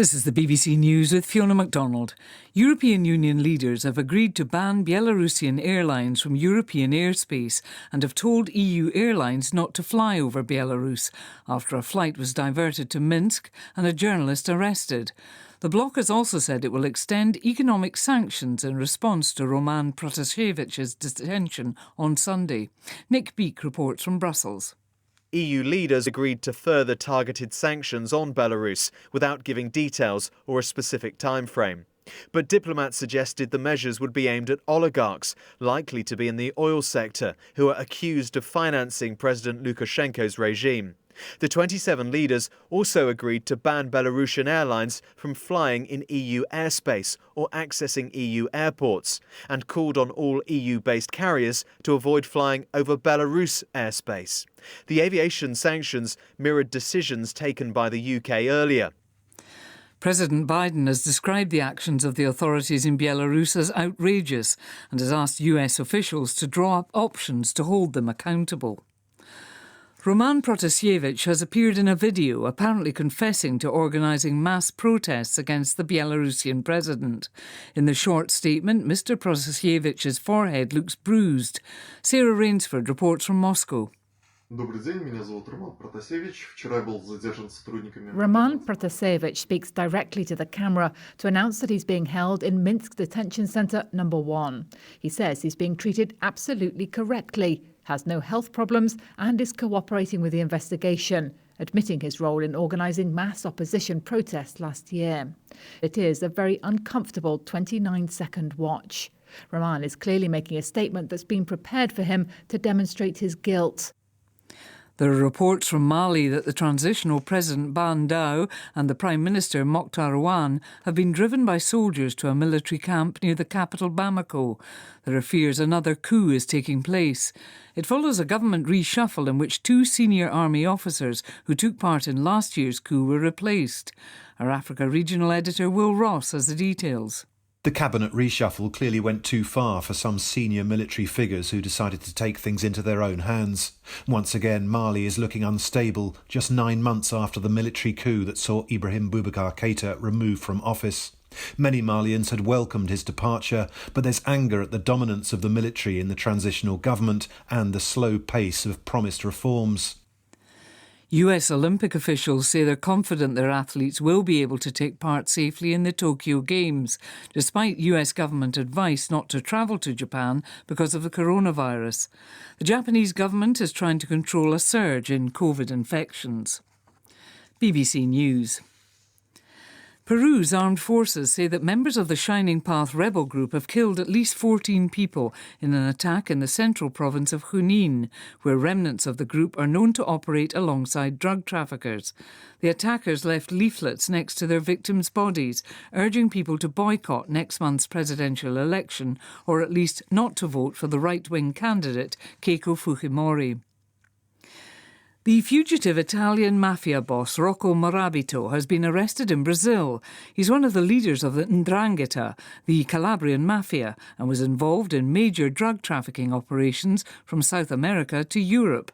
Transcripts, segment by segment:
This is the BBC News with Fiona MacDonald. European Union leaders have agreed to ban Belarusian airlines from European airspace and have told EU airlines not to fly over Belarus after a flight was diverted to Minsk and a journalist arrested. The bloc has also said it will extend economic sanctions in response to Roman Protasevich's detention on Sunday. Nick Beak reports from Brussels. EU leaders agreed to further targeted sanctions on Belarus without giving details or a specific time frame. But diplomats suggested the measures would be aimed at oligarchs, likely to be in the oil sector, who are accused of financing President Lukashenko's regime. The 27 leaders also agreed to ban Belarusian airlines from flying in EU airspace or accessing EU airports, and called on all EU-based carriers to avoid flying over Belarus airspace. The aviation sanctions mirrored decisions taken by the UK earlier. President Biden has described the actions of the authorities in Belarus as outrageous and has asked US officials to draw up options to hold them accountable. Roman Protasevich has appeared in a video apparently confessing to organising mass protests against the Belarusian president. In the short statement, Mr Protasevich's forehead looks bruised. Sarah Rainsford reports from Moscow. Roman Protasevich speaks directly to the camera to announce that he's being held in Minsk Detention Centre No. 1. He says he's being treated absolutely correctly, has no health problems and is cooperating with the investigation, admitting his role in organising mass opposition protests last year. It is a very uncomfortable 29-second watch. Roman is clearly making a statement that's been prepared for him to demonstrate his guilt. There are reports from Mali that the transitional President Ban Dao and the Prime Minister Mokhtar Ouane have been driven by soldiers to a military camp near the capital Bamako. There are fears another coup is taking place. It follows a government reshuffle in which two senior army officers who took part in last year's coup were replaced. Our Africa regional editor Will Ross has the details. The cabinet reshuffle clearly went too far for some senior military figures who decided to take things into their own hands. Once again, Mali is looking unstable just 9 months after the military coup that saw Ibrahim Boubacar Keïta removed from office. Many Malians had welcomed his departure, but there's anger at the dominance of the military in the transitional government and the slow pace of promised reforms. US Olympic officials say they're confident their athletes will be able to take part safely in the Tokyo Games, despite US government advice not to travel to Japan because of the coronavirus. The Japanese government is trying to control a surge in COVID infections. BBC News. Peru's armed forces say that members of the Shining Path rebel group have killed at least 14 people in an attack in the central province of Junín, where remnants of the group are known to operate alongside drug traffickers. The attackers left leaflets next to their victims' bodies, urging people to boycott next month's presidential election, or at least not to vote for the right-wing candidate Keiko Fujimori. The fugitive Italian mafia boss Rocco Morabito has been arrested in Brazil. He's one of the leaders of the Ndrangheta, the Calabrian mafia, and was involved in major drug trafficking operations from South America to Europe.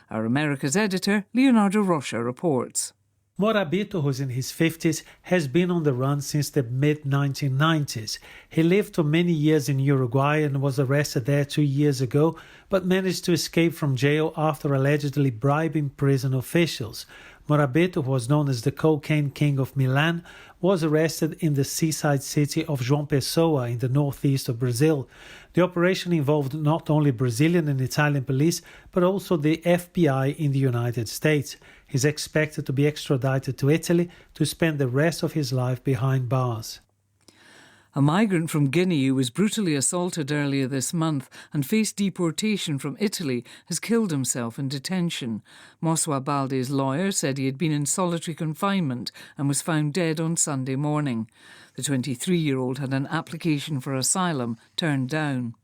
Our America's editor, Leonardo Rocha, reports. Morabito, who's in his 50s, has been on the run since the mid-1990s. He lived for many years in Uruguay and was arrested there 2 years ago, but managed to escape from jail after allegedly bribing prison officials. Morabito, who was known as the Cocaine King of Milan, was arrested in the seaside city of João Pessoa in the northeast of Brazil. The operation involved not only Brazilian and Italian police, but also the FBI in the United States. He's expected to be extradited to Italy to spend the rest of his life behind bars. A migrant from Guinea who was brutally assaulted earlier this month and faced deportation from Italy has killed himself in detention. Moswa Balde's lawyer said he had been in solitary confinement and was found dead on Sunday morning. The 23-year-old had an application for asylum turned down.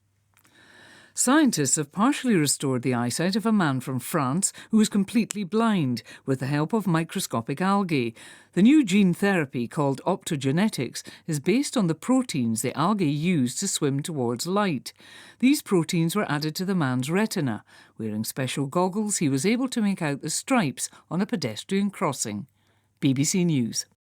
Scientists have partially restored the eyesight of a man from France who was completely blind with the help of microscopic algae. The new gene therapy, called optogenetics, is based on the proteins the algae use to swim towards light. These proteins were added to the man's retina. Wearing special goggles, he was able to make out the stripes on a pedestrian crossing. BBC News.